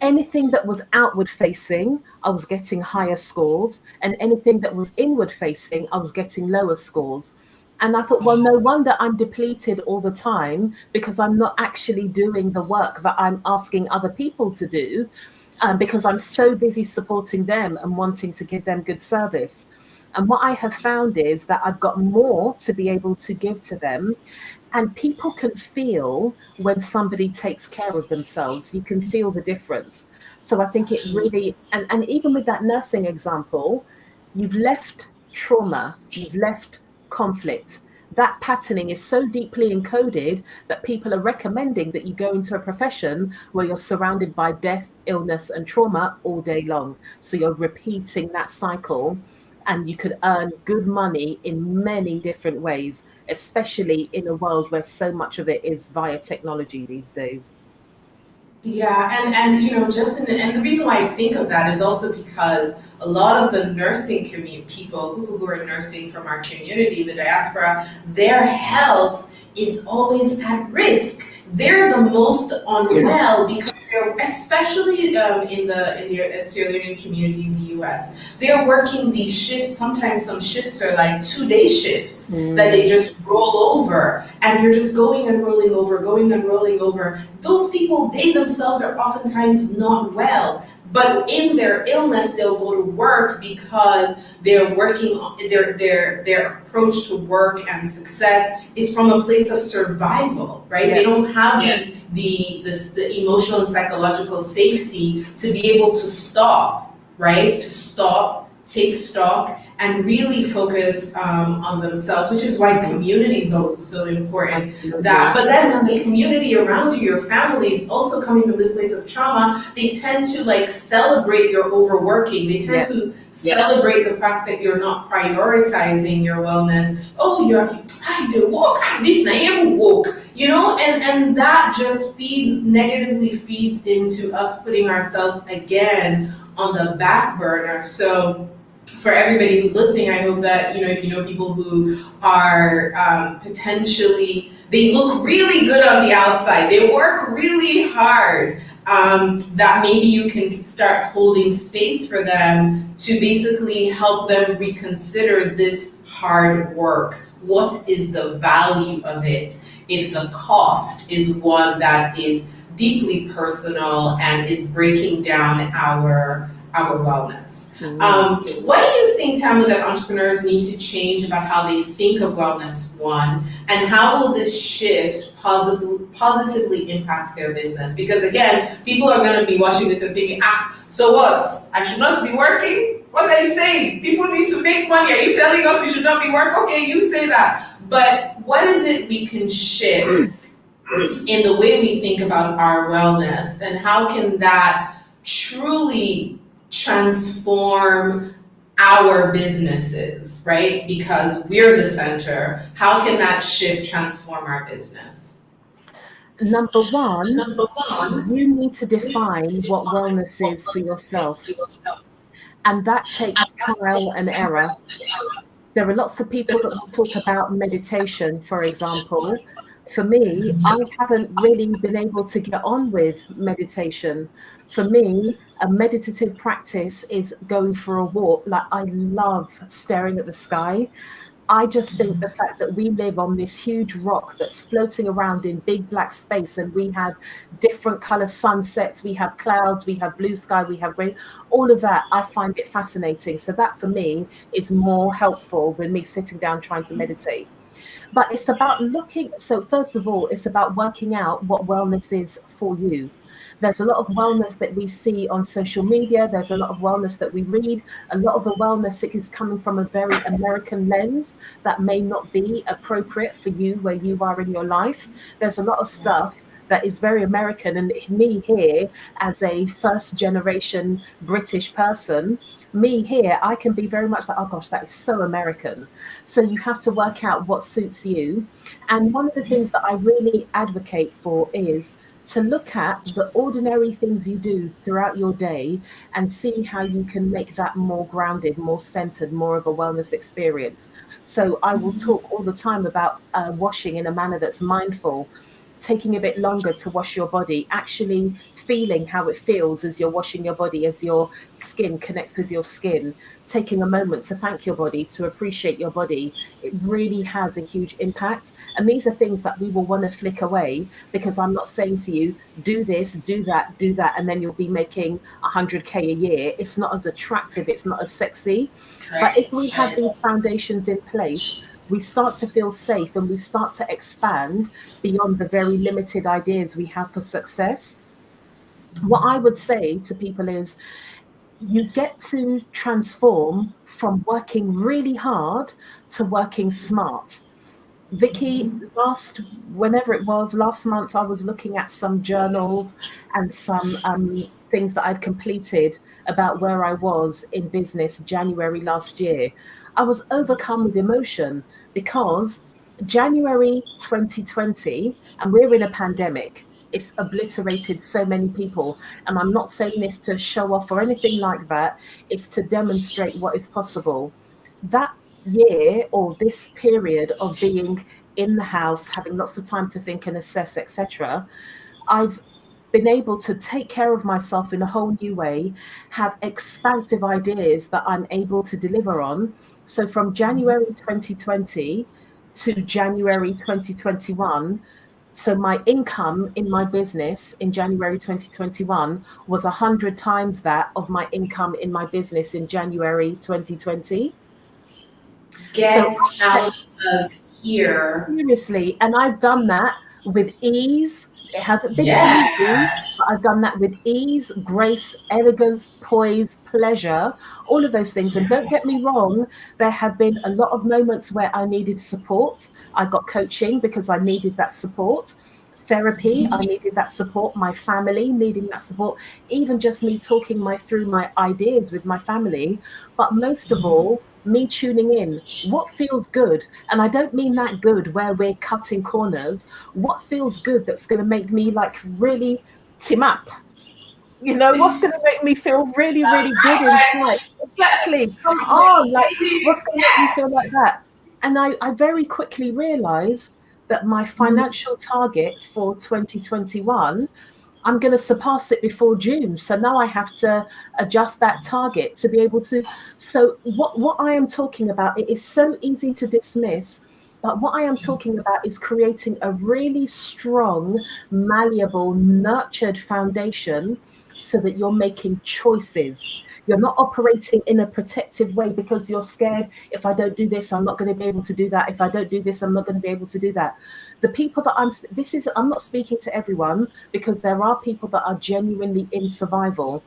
Anything that was outward facing, I was getting higher scores. And anything that was inward facing, I was getting lower scores. And I thought, well, no wonder I'm depleted all the time, because I'm not actually doing the work that I'm asking other people to do, because I'm so busy supporting them and wanting to give them good service. And what I have found is that I've got more to be able to give to them. And people can feel when somebody takes care of themselves. You can feel the difference. So I think it really, and even with that nursing example, you've left trauma, you've left conflict. That patterning is so deeply encoded that people are recommending that you go into a profession where you're surrounded by death, illness, and trauma all day long. So you're repeating that cycle, and you could earn good money in many different ways, especially in a world where so much of it is via technology these days. Yeah, and just and the reason why I think of that is also because a lot of the nursing community people who are nursing from our community, the diaspora, their health is always at risk. They're the most unwell because they're, especially in the Sierra Leonean community in the U.S. They're working these shifts. Sometimes some shifts are like 2-day shifts that they just roll over, and you're just going and rolling over, going and rolling over. Those people, they themselves are oftentimes not well, but in their illness, they'll go to work because they're working on their approach to work and success is from a place of survival, right? Yeah. They don't have the emotional and psychological safety to be able to stop, right? To stop, take stock, and really focus on themselves, which is why community is also so important. That, but then when the community around you, your family is also coming from this place of trauma, they tend to like celebrate your overworking. They tend to celebrate the fact that you're not prioritizing your wellness. Oh, you walk this night, you walk, and that just negatively feeds into us putting ourselves again on the back burner. So for everybody who's listening, I hope that, if you know people who are potentially, they look really good on the outside, they work really hard, that maybe you can start holding space for them to basically help them reconsider this hard work. What is the value of it if the cost is one that is deeply personal and is breaking down our wellness? What do you think, Tamu, that entrepreneurs need to change about how they think of wellness, one, and how will this shift positively impact their business? Because again, people are going to be watching this and thinking, so what? I should not be working? What are you saying? People need to make money. Are you telling us we should not be working? Okay, you say that. But what is it we can shift in the way we think about our wellness, and how can that truly transform our businesses, right? Because we're the center. How can that shift transform our business? Number one, you need to define what wellness is for yourself. And that takes trial and error. There are lots of people that will talk about meditation, for example. For me, I haven't really been able to get on with meditation. For me, a meditative practice is going for a walk. Like, I love staring at the sky. I just think the fact that we live on this huge rock that's floating around in big black space, and we have different color sunsets, we have clouds, we have blue sky, we have rain, all of that, I find it fascinating. So that for me is more helpful than me sitting down trying to meditate. But it's about so first of all, it's about working out what wellness is for you. There's a lot of wellness that we see on social media. There's a lot of wellness that we read. A lot of the wellness is coming from a very American lens that may not be appropriate for you where you are in your life. There's a lot of stuff that is very American, and me here as a first generation British person, me here, I can be very much like, oh gosh, that is so American. So you have to work out what suits you. And one of the things that I really advocate for is to look at the ordinary things you do throughout your day and see how you can make that more grounded, more centered, more of a wellness experience. So I will talk all the time about washing in a manner that's mindful, taking a bit longer to wash your body, actually feeling how it feels as you're washing your body, as your skin connects with your skin, taking a moment to thank your body, to appreciate your body. It really has a huge impact. And these are things that we will want to flick away, because I'm not saying to you, do this, do that, and then you'll be making 100K a year. It's not as attractive, it's not as sexy. But if we have these foundations in place, we start to feel safe and we start to expand beyond the very limited ideas we have for success. What I would say to people is, you get to transform from working really hard to working smart. Vickie, whenever it was, last month, I was looking at some journals and some things that I'd completed about where I was in business January last year. I was overcome with emotion because January 2020, and we're in a pandemic, it's obliterated so many people. And I'm not saying this to show off or anything like that, it's to demonstrate what is possible. That year or this period of being in the house, having lots of time to think and assess, etc., I've been able to take care of myself in a whole new way, have expansive ideas that I'm able to deliver on. So from January 2020 to January 2021, so my income in my business in January 2021 was 100 times that of my income in my business in January 2020. So Get out of here. seriously, and I've done that with ease. It hasn't been easy, Yes. but I've done that with ease, grace, elegance, poise, pleasure, all of those things. And don't get me wrong, there have been a lot of moments where I needed support. I got coaching because I needed that support. Therapy, I needed that support. My family needing that support. Even just me talking through my ideas with my family. But most of all, me tuning in. What feels good? And I don't mean that good where we're cutting corners. What feels good that's going to make me like really tim up? You know, what's going to make me feel really, really good inside? Exactly. Yes. Come on. Like, what's going to make me feel like that? And I very quickly realized that my financial target for 2021, I'm going to surpass it before June. So now I have to adjust that target to be able to. So what I am talking about, it is so easy to dismiss, but what I am talking about is creating a really strong, malleable, nurtured foundation so that you're making choices. You're not operating in a protective way because you're scared. If I don't do this, I'm not going to be able to do that. If I don't do this, I'm not going to be able to do that. The people that I'm not speaking to everyone because there are people that are genuinely in survival.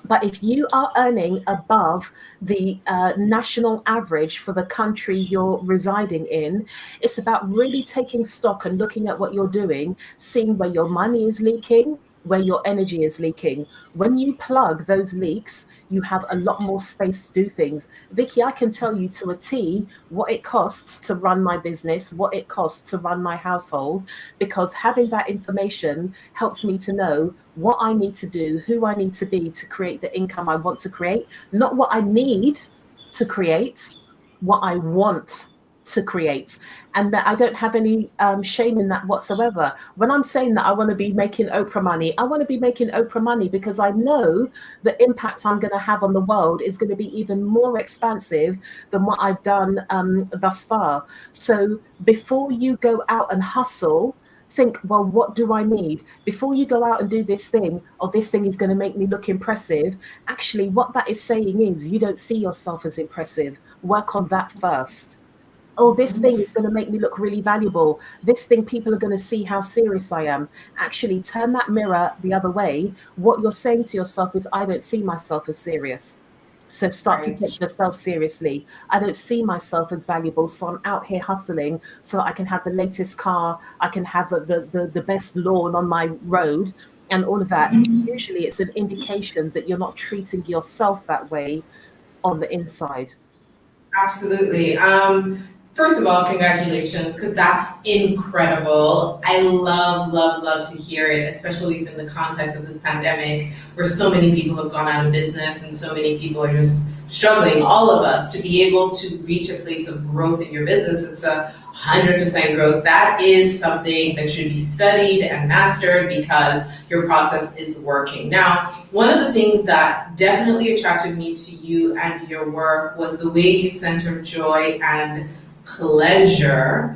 But if you are earning above the national average for the country you're residing in, it's about really taking stock and looking at what you're doing, seeing where your money is leaking, where your energy is leaking. When you plug those leaks, you have a lot more space to do things. Vickie, I can tell you to a T what it costs to run my business, what it costs to run my household, because having that information helps me to know what I need to do, who I need to be to create the income I want to create, not what I need to create, what I want to create. And that I don't have any shame in that whatsoever. When I'm saying that I want to be making Oprah money, I want to be making Oprah money because I know the impact I'm going to have on the world is going to be even more expansive than what I've done thus far. So before you go out and hustle, think, well, what do I need? Before you go out and do this thing, or this thing is going to make me look impressive, actually, what that is saying is you don't see yourself as impressive. Work on that first. Oh, this thing is going to make me look really valuable. This thing, people are going to see how serious I am. Actually, turn that mirror the other way. What you're saying to yourself is, I don't see myself as serious. So start to take yourself seriously. I don't see myself as valuable, so I'm out here hustling so that I can have the latest car, I can have the best lawn on my road and all of that. Usually it's an indication that you're not treating yourself that way on the inside. Absolutely. First of all, congratulations, because that's incredible. I love, love, love to hear it, especially within the context of this pandemic, where so many people have gone out of business and so many people are just struggling. All of us to be able to reach a place of growth in your business, it's 100% growth. That is something that should be studied and mastered because your process is working. Now, one of the things that definitely attracted me to you and your work was the way you center joy and pleasure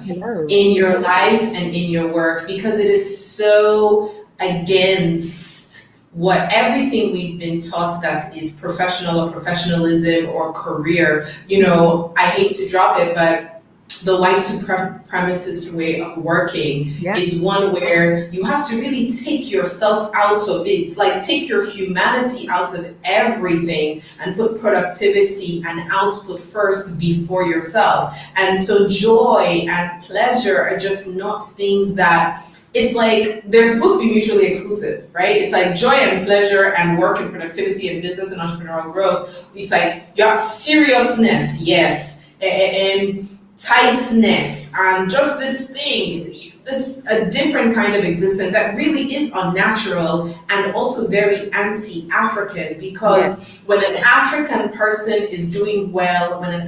in your life and in your work, because it is so against what everything we've been taught that is professional or professionalism or career. You know, I hate to drop it, but the white supremacist way of working is one where you have to really take yourself out of it, like take your humanity out of everything and put productivity and output first before yourself. And so joy and pleasure are just not things that, it's like they're supposed to be mutually exclusive, right? It's like joy and pleasure and work and productivity and business and entrepreneurial growth. It's like you have seriousness, yes, and tightness and just this thing, this a different kind of existence that really is unnatural and also very anti-African, because when an African person is doing well, when even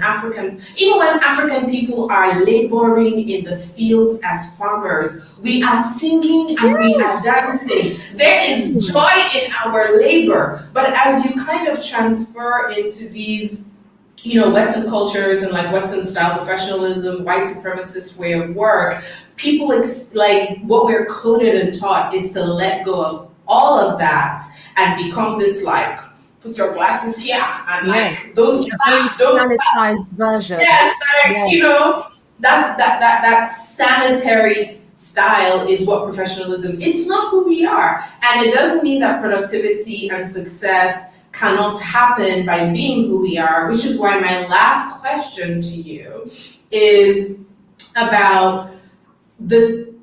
when African people are laboring in the fields as farmers, we are singing and we are dancing. There is joy in our labor. But as you kind of transfer into these Western cultures and like Western style professionalism, white supremacist way of work, people like what we're coded and taught is to let go of all of that and become this like, put your glasses here and like don't sanitized version. Yes, like that's that sanitary style is what professionalism. It's not who we are, and it doesn't mean that productivity and success cannot happen by being who we are, which is why my last question to you is about the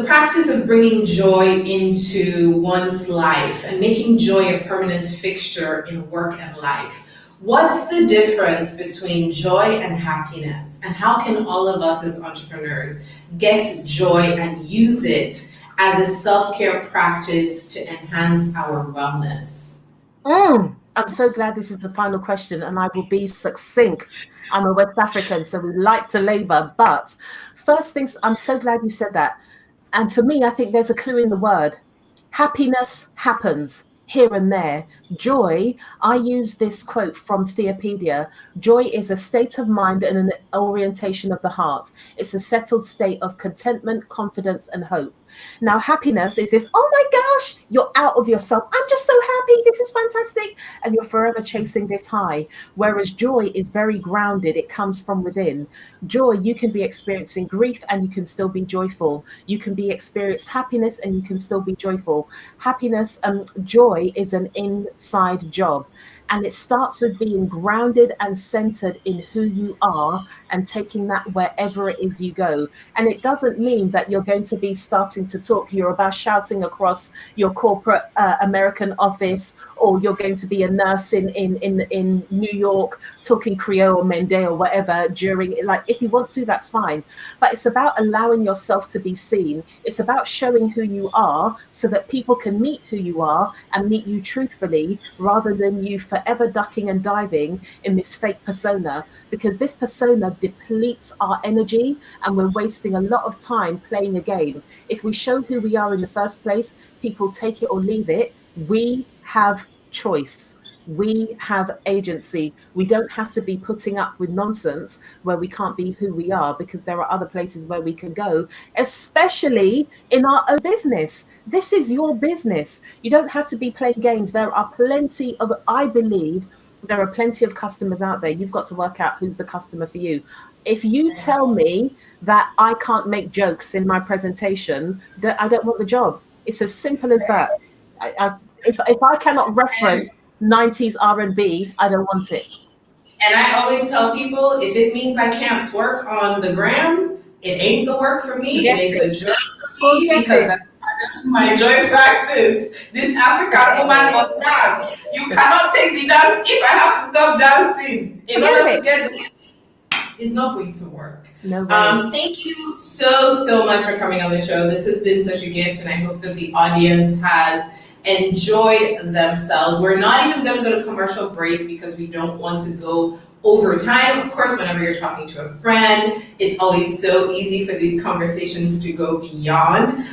practice of bringing joy into one's life and making joy a permanent fixture in work and life. What's the difference between joy and happiness? And how can all of us as entrepreneurs get joy and use it as a self-care practice to enhance our wellness? I'm so glad this is the final question, and I will be succinct. I'm a West African, so we like to labor. But first things, I'm so glad you said that. And for me, I think there's a clue in the word. Happiness happens here and there. Joy, I use this quote from Theopedia. Joy is a state of mind and an orientation of the heart. It's a settled state of contentment, confidence, and hope. Now, happiness is this, oh my gosh, you're out of yourself. I'm just so happy. This is fantastic. And you're forever chasing this high. Whereas joy is very grounded. It comes from within. Joy, you can be experiencing grief and you can still be joyful. You can be experienced happiness and you can still be joyful. Happiness, joy is an inside job. And it starts with being grounded and centered in who you are and taking that wherever it is you go. And it doesn't mean that you're going to be starting to talk Yoruba, shouting across your corporate American office, or you're going to be a nurse in New York talking Creole or Mende or whatever during, like, if you want to, that's fine. But it's about allowing yourself to be seen. It's about showing who you are so that people can meet who you are and meet you truthfully, rather than you forever ducking and diving in this fake persona, because this persona depletes our energy and we're wasting a lot of time playing a game. If we show who we are in the first place, people take it or leave it. We have choice. We have agency. We don't have to be putting up with nonsense where we can't be who we are, because there are other places where we can go, especially in our own business. This is your business. You don't have to be playing games. There are plenty of, I believe, there are plenty of customers out there. You've got to work out who's the customer for you. If you tell me that I can't make jokes in my presentation, that I don't want the job. It's as simple as that. If I cannot reference 90s R&B, I don't want it. And I always tell people, if it means I can't twerk on the gram, it ain't the work for me. It ain't the job for me, because that's my joy practice. This African woman must dance. You cannot take the dance if I have to stop dancing in order to get the... It's not going to work. No way. Thank you so much for coming on the show. This has been such a gift, and I hope that the audience has enjoyed themselves. We're not even going to go to commercial break because we don't want to go over time. Of course, whenever you're talking to a friend, it's always so easy for these conversations to go beyond.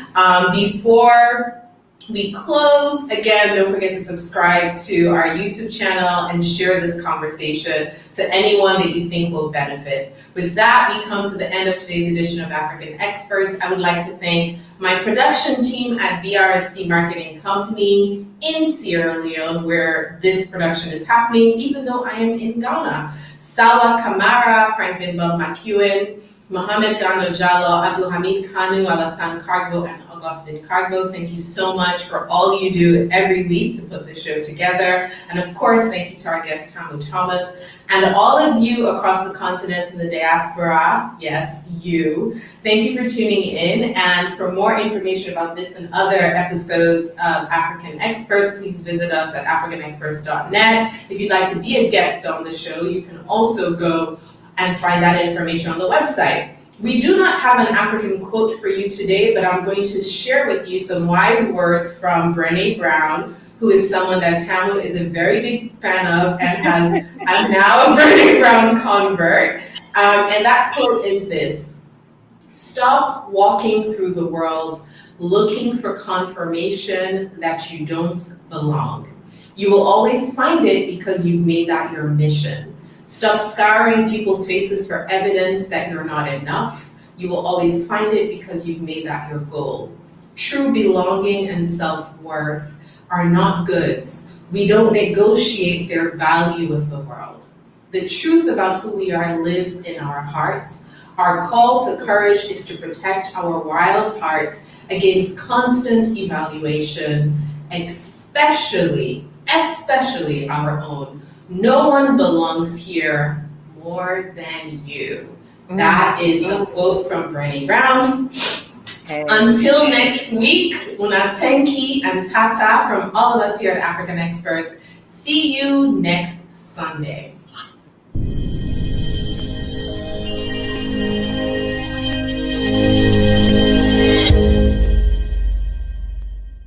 Before we close, again, don't forget to subscribe to our YouTube channel and share this conversation to anyone that you think will benefit. With that, we come to the end of today's edition of African Experts. I would like to thank my production team at VRNC Marketing Company in Sierra Leone, where this production is happening, even though I am in Ghana. Sawa Kamara, Franklin Bob McEwen, Mohamed Gando Jallo, Abdulhamid Kanu, Alassane Cargo, and Augustine Cargo. Thank you so much for all you do every week to put this show together. And of course, thank you to our guest, Kamu Thomas, and all of you across the continents in the diaspora. Yes, you. Thank you for tuning in. And for more information about this and other episodes of African Experts, please visit us at africanexperts.net. If you'd like to be a guest on the show, you can also go and find that information on the website. We do not have an African quote for you today, but I'm going to share with you some wise words from Brené Brown, who is someone that Tamu is a very big fan of and I'm now a Brené Brown convert. And that quote is this: stop walking through the world looking for confirmation that you don't belong. You will always find it because you've made that your mission. Stop scouring people's faces for evidence that you're not enough. You will always find it because you've made that your goal. True belonging and self-worth are not goods. We don't negotiate their value with the world. The truth about who we are lives in our hearts. Our call to courage is to protect our wild hearts against constant evaluation, especially our own. No one belongs here more than you. That is a quote from Brené Brown. Hey. Until next week, una tenki and tata from all of us here at African Experts. See you next Sunday.